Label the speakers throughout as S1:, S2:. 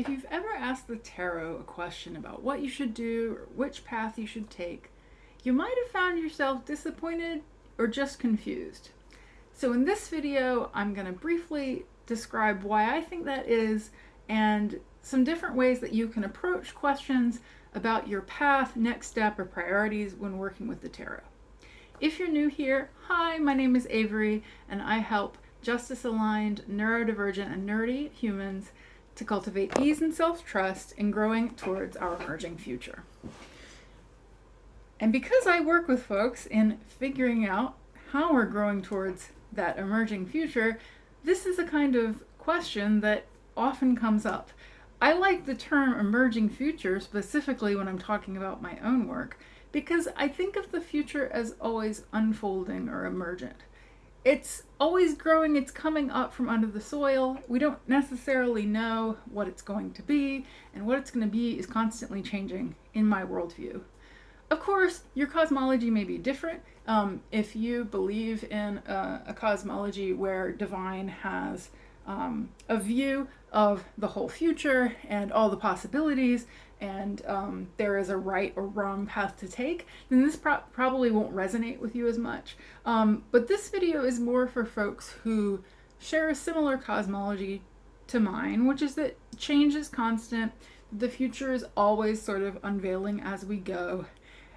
S1: If you've ever asked the tarot a question about what you should do or which path you should take, you might have found yourself disappointed or just confused. So in this video, I'm going to briefly describe why I think that is and some different ways that you can approach questions about your path, next step, or priorities when working with the tarot. If you're new here, hi, my name is Avery, and I help justice-aligned, neurodivergent, and nerdy humans to cultivate ease and self-trust in growing towards our emerging future. And because I work with folks in figuring out how we're growing towards that emerging future, this is a kind of question that often comes up. I like the term emerging future specifically when I'm talking about my own work, because I think of the future as always unfolding or emergent. It's always growing, it's coming up from under the soil. We don't necessarily know what it's going to be, and what it's going to be is constantly changing in my worldview. Of course, your cosmology may be different. If you believe in a cosmology where divine has a view of the whole future and all the possibilities, and there is a right or wrong path to take, then this probably won't resonate with you as much. But this video is more for folks who share a similar cosmology to mine, which is that change is constant, the future is always sort of unveiling as we go,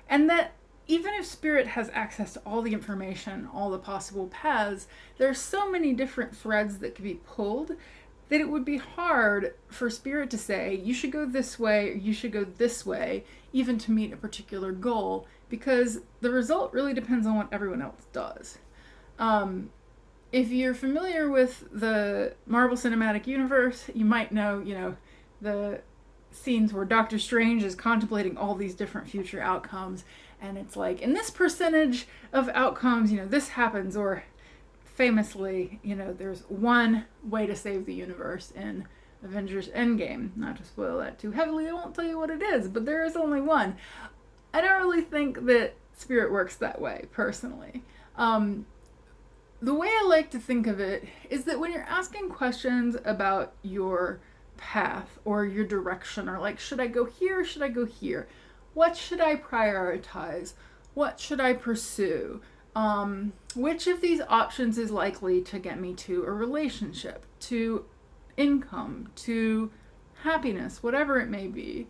S1: and that even if spirit has access to all the information, all the possible paths, there are so many different threads that could be pulled that it would be hard for spirit to say, you should go this way or you should go this way, even to meet a particular goal, because the result really depends on what everyone else does. If you're familiar with the Marvel Cinematic Universe, you might know, the scenes where Doctor Strange is contemplating all these different future outcomes, and it's like, in this percentage of outcomes, this happens, or famously, there's one way to save the universe in Avengers Endgame. Not to spoil that too heavily, I won't tell you what it is, but there is only one. I don't really think that spirit works that way, personally. The way I like to think of it is that when you're asking questions about your path or your direction, or like, should I go here, should I go here? What should I prioritize? What should I pursue? Which of these options is likely to get me to a relationship, to income, to happiness, whatever it may be?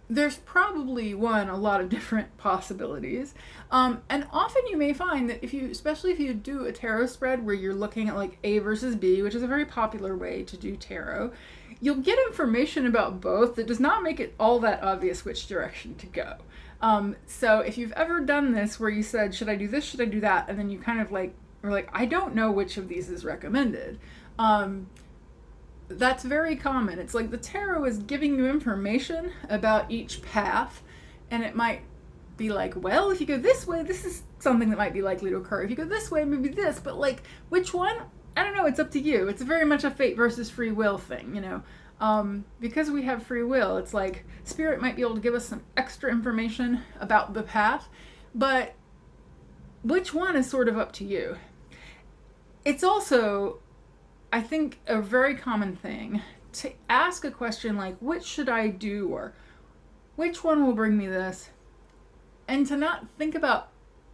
S1: There's probably a lot of different possibilities. And often you may find that especially if you do a tarot spread where you're looking at like A versus B, which is a very popular way to do tarot, you'll get information about both that does not make it all that obvious which direction to go. So if you've ever done this where you said, should I do this, should I do that? And then you kind of were like, I don't know which of these is recommended. That's very common. It's like the tarot is giving you information about each path, and it might be like, well, if you go this way, this is something that might be likely to occur. If you go this way, maybe this, but like, which one? I don't know, it's up to you. It's very much a fate versus free will thing, because we have free will, it's like spirit might be able to give us some extra information about the path, but which one is sort of up to you. It's also, I think, a very common thing to ask a question like, which should I do, or which one will bring me this, and to not think about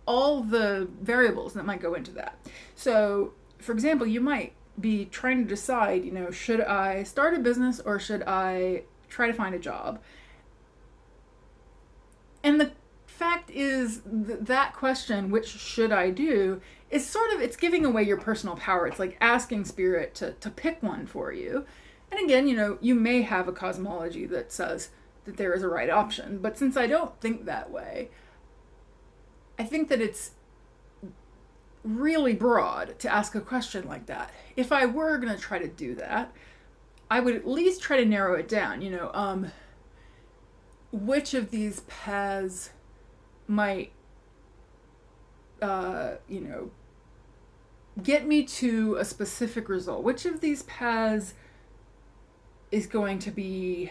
S1: all the variables that might go into that. So, for example, you might be trying to decide, should I start a business or should I try to find a job? And the fact is that question, which should I do, is it's giving away your personal power. It's like asking spirit to pick one for you. And again, you may have a cosmology that says that there is a right option, but since I don't think that way, I think that it's really broad to ask a question like that. If I were going to try to do that, I would at least try to narrow it down, which of these paths might, get me to a specific result? Which of these paths is going to be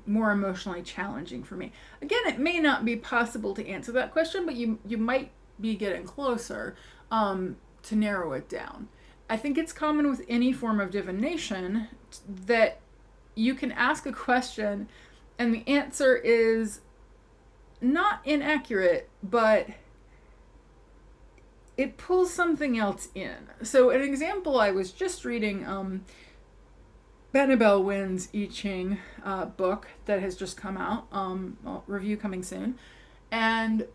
S1: more emotionally challenging for me? Again, it may not be possible to answer that question, but you might be getting closer to narrow it down. I think it's common with any form of divination that you can ask a question and the answer is not inaccurate, but it pulls something else in. So an example, I was just reading Annabelle Wynn's I Ching book that has just come out, review coming soon. And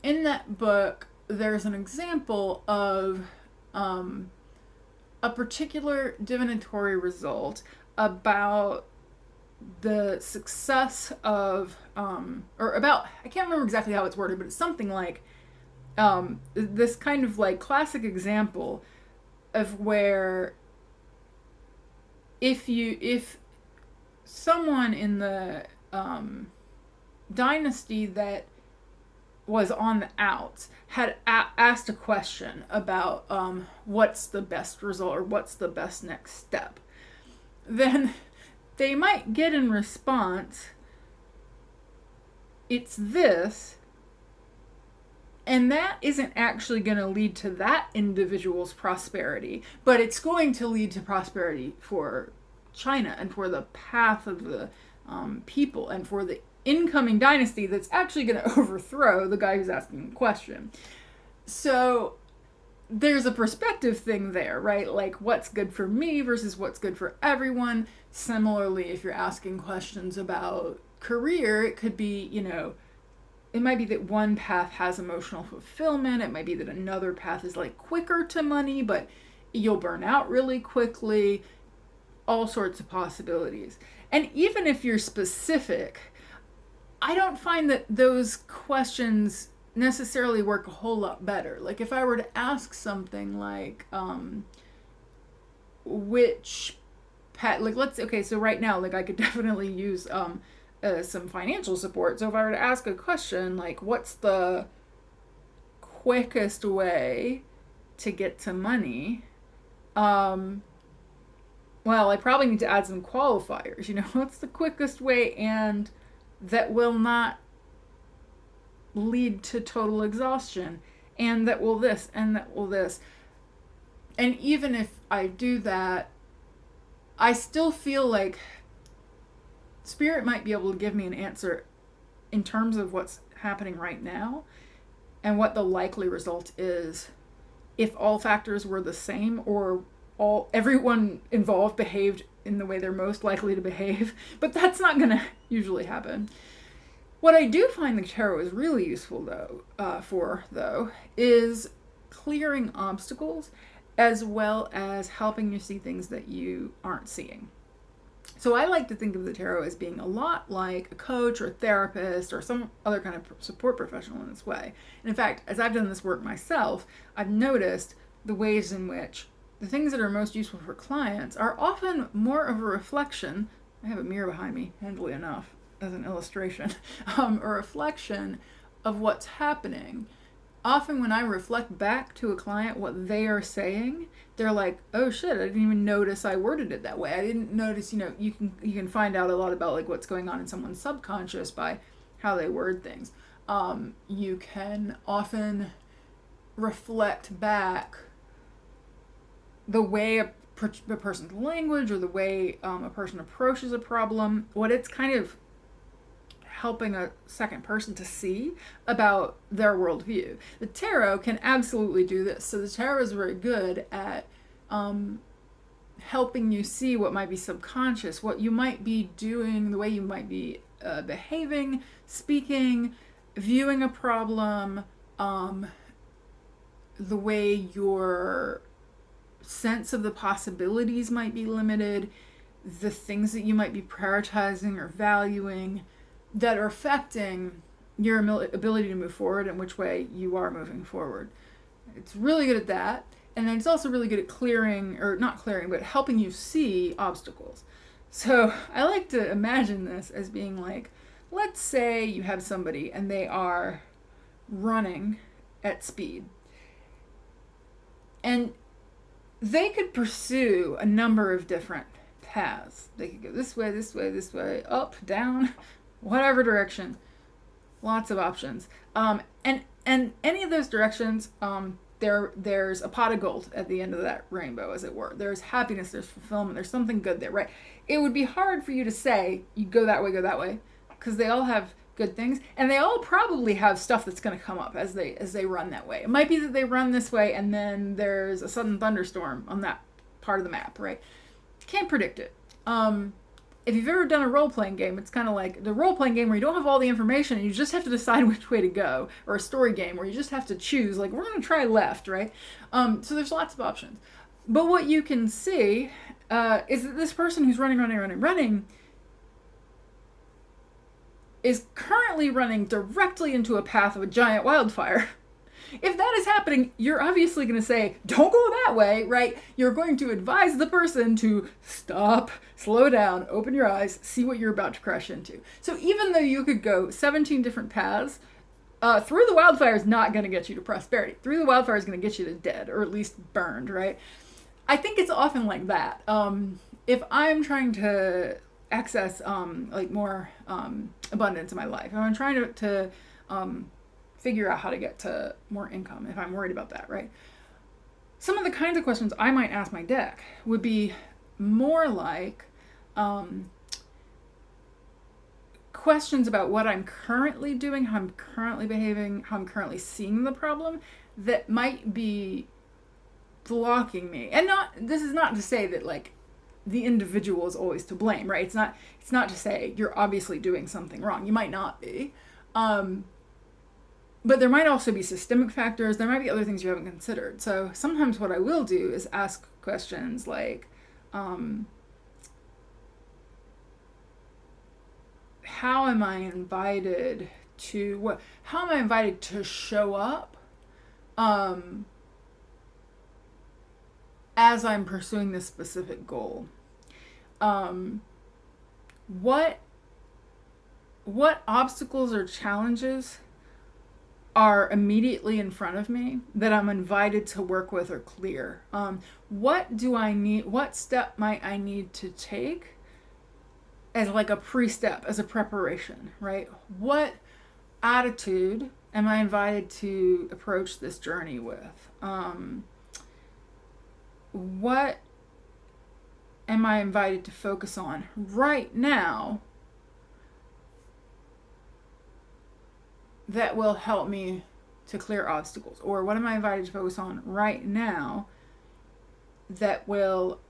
S1: in that book, there's an example of a particular divinatory result about the success of, or about, I can't remember exactly how it's worded, but it's something like this kind of like classic example of where if someone in the dynasty that was on the outs had asked a question about what's the best result or what's the best next step, then they might get in response, it's this, and that isn't actually going to lead to that individual's prosperity, but it's going to lead to prosperity for China and for the path of the people and for the incoming dynasty that's actually going to overthrow the guy who's asking the question. So there's a perspective thing there, right? Like what's good for me versus what's good for everyone. Similarly, if you're asking questions about career, it could be, it might be that one path has emotional fulfillment. It might be that another path is like quicker to money, but you'll burn out really quickly. All sorts of possibilities. And even if you're specific, I don't find that those questions necessarily work a whole lot better. Like if I were to ask something like, which path, so right now, like I could definitely use some financial support. So if I were to ask a question like, what's the quickest way to get to money? Well, I probably need to add some qualifiers. What's the quickest way and that will not lead to total exhaustion, and that will this, and that will this. And even if I do that, I still feel like Spirit might be able to give me an answer in terms of what's happening right now and what the likely result is if all factors were the same or everyone involved behaved in the way they're most likely to behave. But that's not going to usually happen. What I do find the tarot is really useful though, is clearing obstacles as well as helping you see things that you aren't seeing. So I like to think of the tarot as being a lot like a coach or a therapist or some other kind of support professional in this way. And in fact, as I've done this work myself, I've noticed the ways in which the things that are most useful for clients are often more of a reflection. I have a mirror behind me, handily enough, as an illustration, a reflection of what's happening. Often when I reflect back to a client what they are saying, they're like, oh shit, I didn't even notice I worded it that way. I didn't notice, you can find out a lot about like what's going on in someone's subconscious by how they word things. You can often reflect back the way a person's language or the way a person approaches a problem, what it's kind of helping a second person to see about their worldview. The tarot can absolutely do this. So the tarot is very good at helping you see what might be subconscious, what you might be doing, the way you might be behaving, speaking, viewing a problem, the way your sense of the possibilities might be limited, the things that you might be prioritizing or valuing that are affecting your ability to move forward and which way you are moving forward. It's really good at that. And then it's also really good at but helping you see obstacles. So I like to imagine this as being like, let's say you have somebody and they are running at speed. And they could pursue a number of different paths. They could go this way, this way, this way, up, down, whatever direction. Lots of options. And any of those directions there's a pot of gold at the end of that rainbow, as it were. There's happiness, there's fulfillment, there's something good there, right? It would be hard for you to say, you go that way, because they all have good things, and they all probably have stuff that's going to come up as they run that way. It might be that they run this way and then there's a sudden thunderstorm on that part of the map, right? Can't predict it. If you've ever done a role-playing game, it's kind of like the role-playing game where you don't have all the information and you just have to decide which way to go, or a story game where you just have to choose, like, we're going to try left, right? So there's lots of options. But what you can see is that this person who's running is currently running directly into a path of a giant wildfire. If that is happening, you're obviously going to say, don't go that way, right? You're going to advise the person to stop, slow down, open your eyes, see what you're about to crash into. So even though you could go 17 different paths, through the wildfire is not going to get you to prosperity. Through the wildfire is going to get you to dead, or at least burned, right? I think it's often like that. If I'm trying to access like more abundance in my life, if I'm trying to figure out how to get to more income, if I'm worried about that, right? Some of the kinds of questions I might ask my deck would be more like questions about what I'm currently doing, how I'm currently behaving, how I'm currently seeing the problem that might be blocking me. And this is not to say that, like, the individual is always to blame, right? It's not to say you're obviously doing something wrong. You might not be. But there might also be systemic factors. There might be other things you haven't considered. So sometimes what I will do is ask questions like, how am I invited to show up as I'm pursuing this specific goal? What obstacles or challenges are immediately in front of me that I'm invited to work with or clear? What do I need? What step might I need to take as like a pre-step, as a preparation, right? What attitude am I invited to approach this journey with? What am I invited to focus on right now that will help me to clear obstacles? Or what am I invited to focus on right now that will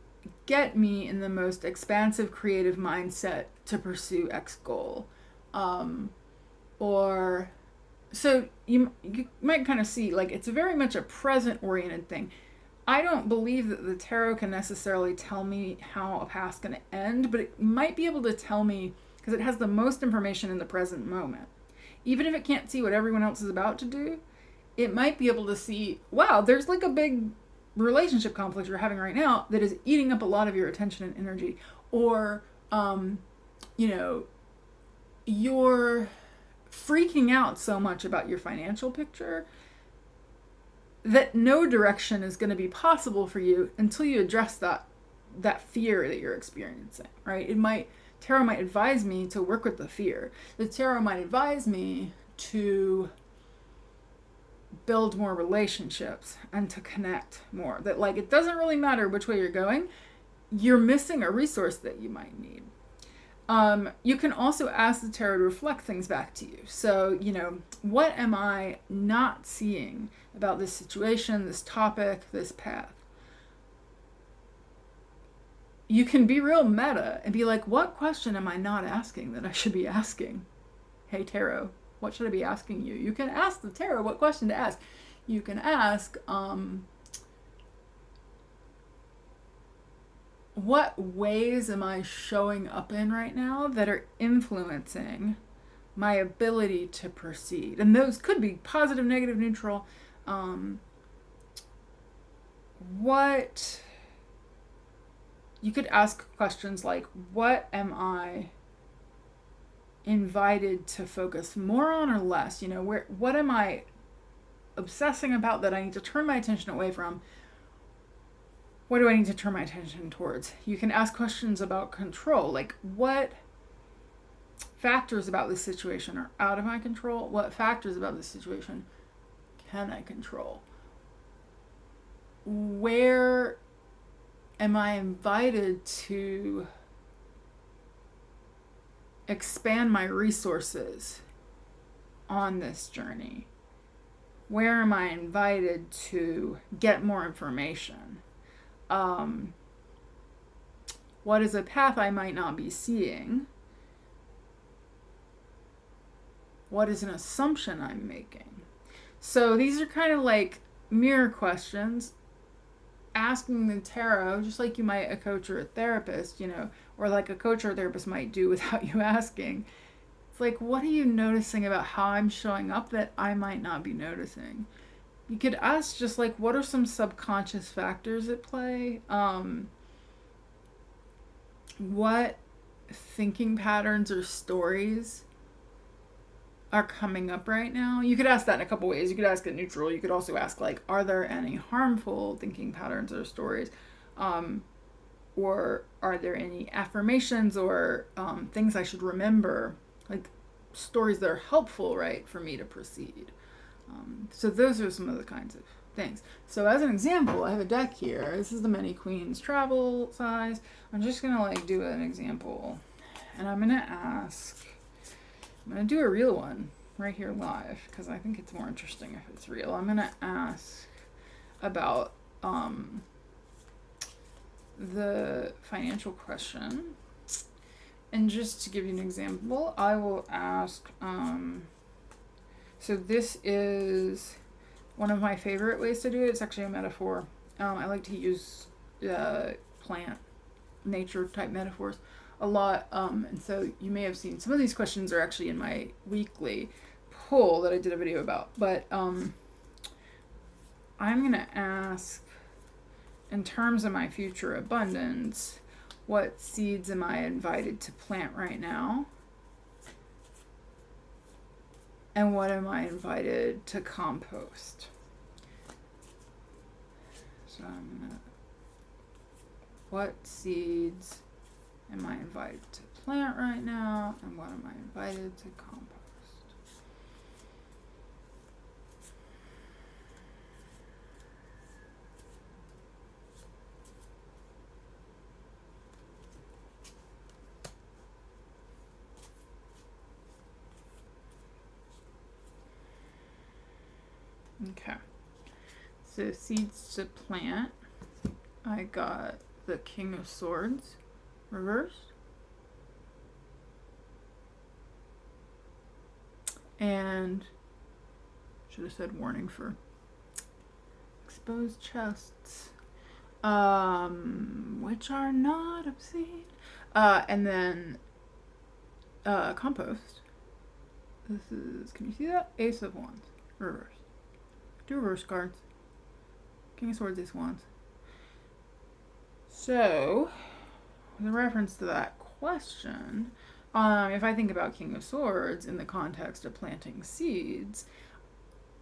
S1: get me in the most expansive creative mindset to pursue X goal? Or so you might kind of see, like, it's very much a present oriented thing. I don't believe that the tarot can necessarily tell me how a path's going to end, but it might be able to tell me, because it has the most information in the present moment. Even if it can't see what everyone else is about to do, it might be able to see, wow, there's like a big relationship conflict you're having right now that is eating up a lot of your attention and energy. Or, you're freaking out so much about your financial picture that no direction is going to be possible for you until you address that fear that you're experiencing, right? Tarot might advise me to work with the fear. The tarot might advise me to build more relationships and to connect more. That, like, it doesn't really matter which way you're going, you're missing a resource that you might need. You can also ask the tarot to reflect things back to you. So, what am I not seeing about this situation, this topic, this path? You can be real meta and be like, what question am I not asking that I should be asking? Hey, tarot, what should I be asking you? You can ask the tarot what question to ask. You can ask, what ways am I showing up in right now that are influencing my ability to proceed? And those could be positive, negative, neutral. You could ask questions like, what am I invited to focus more on or less? What am I obsessing about that I need to turn my attention away from? What do I need to turn my attention towards? You can ask questions about control, like, what factors about this situation are out of my control? What factors about this situation can I control? where am I invited to expand my resources on this journey? Where am I invited to get more information? What is a path I might not be seeing? What is an assumption I'm making? So these are kind of like mirror questions, asking the tarot, just like you might a coach or a therapist, or like a coach or a therapist might do without you asking. It's like, what are you noticing about how I'm showing up that I might not be noticing? You could ask just like, what are some subconscious factors at play? What thinking patterns or stories are coming up right now? You could ask that in a couple ways. You could ask it neutral. You could also ask, like, are there any harmful thinking patterns or stories? Or are there any affirmations or things I should remember? Like, stories that are helpful, right, for me to proceed. So those are some of the kinds of things. So as an example, I have a deck here. This is the Many Queens travel size. I'm just going to, like, do an example. And I'm going to ask... I'm going to do a real one right here live because I think it's more interesting if it's real. I'm going to ask about the financial question. And just to give you an example, I will ask, so this is one of my favorite ways to do it. It's actually a metaphor. I like to use plant, nature type metaphors a lot, and so you may have seen some of these questions are actually in my weekly poll that I did a video about, but I'm gonna ask, in terms of my future abundance, what seeds am I invited to plant right now, and what am I invited to compost? So I'm gonna, what seeds am I invited to plant right now, and what am I invited to compost? Okay, so seeds to plant, I got the King of Swords reversed, and should have said warning for exposed chests, which are not obscene, and then compost. This is, can you see that? Ace of Wands reversed. Two reverse cards. King of Swords, Ace of Wands. So, with reference to that question, if I think about King of Swords in the context of planting seeds,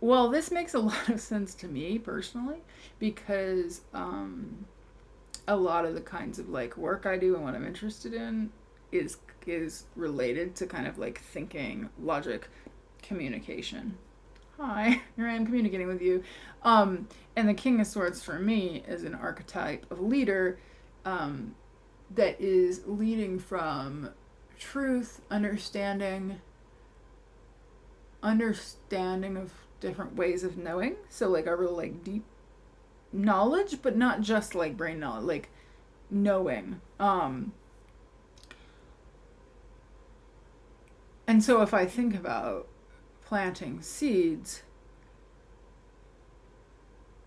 S1: well, this makes a lot of sense to me personally, because a lot of the kinds of like work I do and what I'm interested in is related to kind of like thinking, logic, communication. Hi, here I am communicating with you. And the King of Swords for me is an archetype of leader that is leading from truth, understanding of different ways of knowing. So like a real like deep knowledge, but not just like brain knowledge, like knowing. And so if I think about planting seeds,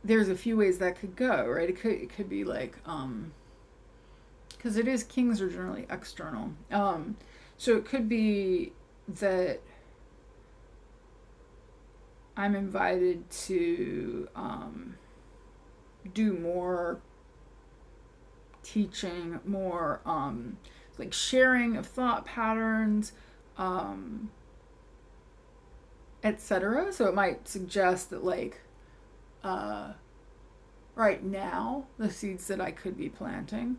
S1: there's a few ways that could go, right? It could be like, because it is, kings are generally external. So it could be that I'm invited to do more teaching, more like sharing of thought patterns, etc. So it might suggest that like right now the seeds that I could be planting,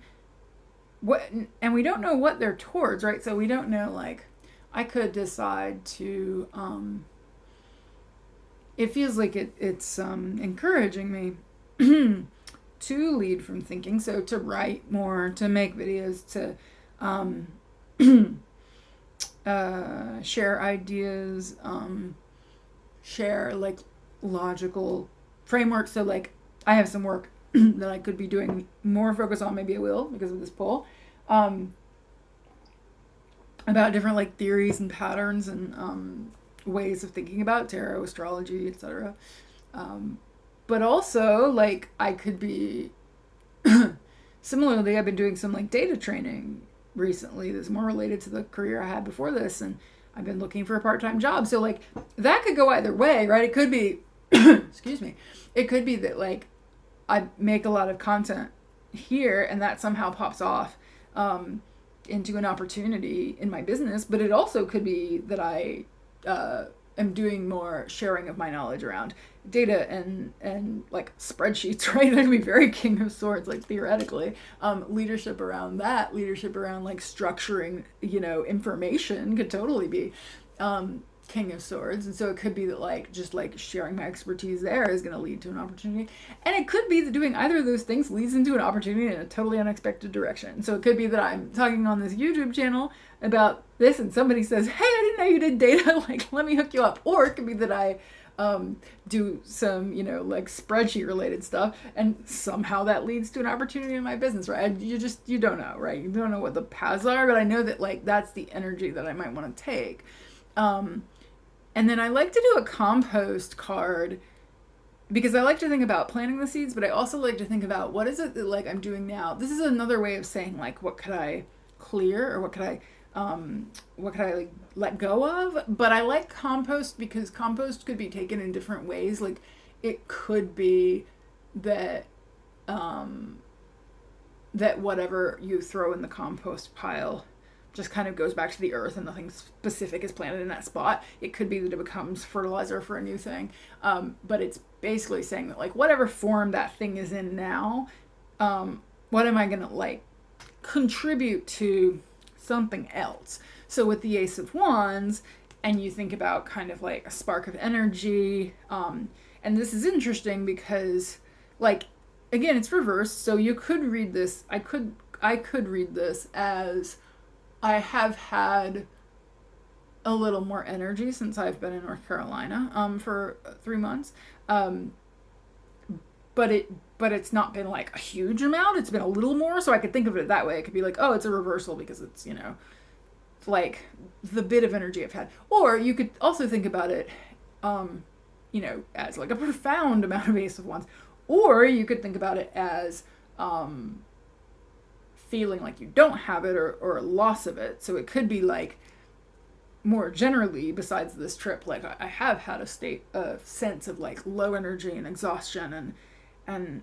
S1: and we don't know what they're towards, right? So we don't know, like, I could decide to it feels like it's encouraging me to lead from thinking. So to write more, to make videos, to share ideas, share like logical frameworks. So like I have some work that I could be doing more focus on, maybe I will because of this poll, about different like theories and patterns and ways of thinking about tarot, astrology, etc. But also like I could be similarly, I've been doing some like data training recently that's more related to the career I had before this, and I've been looking for a part-time job. So like that could go either way, right? It could be excuse me, it could be that like I make a lot of content here and that somehow pops off into an opportunity in my business, but it also could be that I am doing more sharing of my knowledge around data and like spreadsheets, right? That could be very King of Swords, like theoretically. Leadership around that, leadership around like structuring, information could totally be King of Swords. And so it could be that like just like sharing my expertise there is going to lead to an opportunity, and it could be that doing either of those things leads into an opportunity in a totally unexpected direction. So it could be that I'm talking on this YouTube channel about this and somebody says, hey, I didn't know you did data, like let me hook you up. Or it could be that I do some like spreadsheet related stuff and somehow that leads to an opportunity in my business, right? You don't know, right? You don't know what the paths are, but I know that like that's the energy that I might want to take. And then I like to do a compost card because I like to think about planting the seeds, but I also like to think about what is it that like I'm doing now. This is another way of saying like what could I clear or what could I like let go of. But I like compost because compost could be taken in different ways. Like it could be that that whatever you throw in the compost pile just kind of goes back to the earth and nothing specific is planted in that spot. It could be that it becomes fertilizer for a new thing. But it's basically saying that like whatever form that thing is in now, what am I going to like contribute to something else? So with the Ace of Wands, and you think about kind of like a spark of energy, and this is interesting because like, again, it's reversed. So you could read this, I could read this as I have had a little more energy since I've been in North Carolina for 3 months. But it's not been like a huge amount. It's been a little more. So I could think of it that way. It could be like, oh, it's a reversal because it's, like the bit of energy I've had. Or you could also think about it, as like a profound amount of Ace of Wands. Or you could think about it as feeling like you don't have it or a loss of it. So it could be like more generally besides this trip, like I have had a sense of like low energy and exhaustion and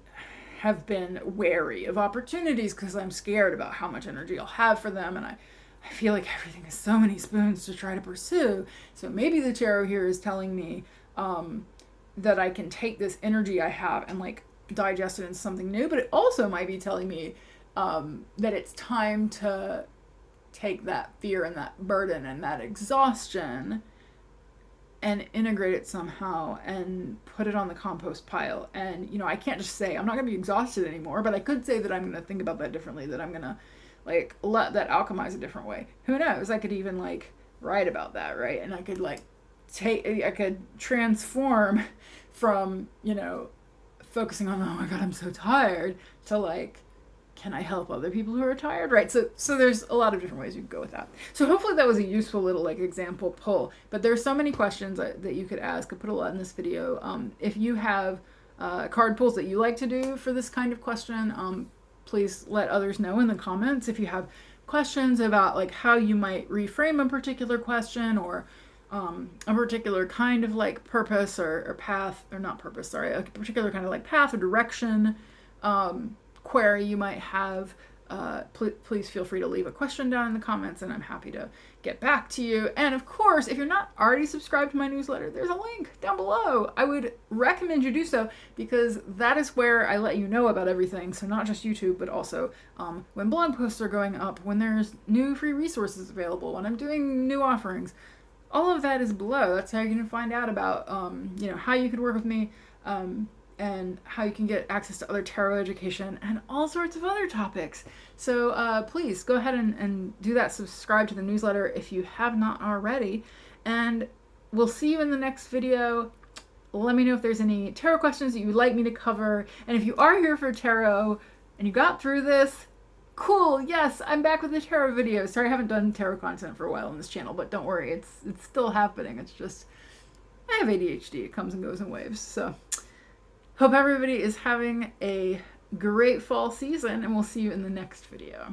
S1: have been wary of opportunities because I'm scared about how much energy I'll have for them, and I feel like everything is so many spoons to try to pursue. So maybe the tarot here is telling me that I can take this energy I have and like digest it into something new, but it also might be telling me that it's time to take that fear and that burden and that exhaustion and integrate it somehow and put it on the compost pile. And, I can't just say I'm not going to be exhausted anymore, but I could say that I'm going to think about that differently, that I'm going to like let that alchemize a different way. Who knows? I could even like write about that, right? And I could like I could transform from, focusing on, oh my God, I'm so tired, to like, can I help other people who are tired, right? So there's a lot of different ways you could go with that. So hopefully that was a useful little like example poll. But there's so many questions that you could ask. I put a lot in this video. If you have card pulls that you like to do for this kind of question, please let others know in the comments. If you have questions about like how you might reframe a particular question or a particular kind of like purpose or path, or not purpose, sorry, a particular kind of like path or direction, query you might have, please feel free to leave a question down in the comments and I'm happy to get back to you. And of course, if you're not already subscribed to my newsletter, there's a link down below. I would recommend you do so because that is where I let you know about everything. So not just YouTube, but also when blog posts are going up, when there's new free resources available, when I'm doing new offerings. All of that is below. That's how you're going to find out about, how you could work with me, and and how you can get access to other tarot education and all sorts of other topics. So please go ahead and do that. Subscribe to the newsletter if you have not already. And we'll see you in the next video. Let me know if there's any tarot questions that you would like me to cover. And if you are here for tarot and you got through this, cool, yes, I'm back with the tarot videos. Sorry I haven't done tarot content for a while on this channel, but don't worry, it's still happening. It's just, I have ADHD. It comes and goes in waves. So hope everybody is having a great fall season, and we'll see you in the next video.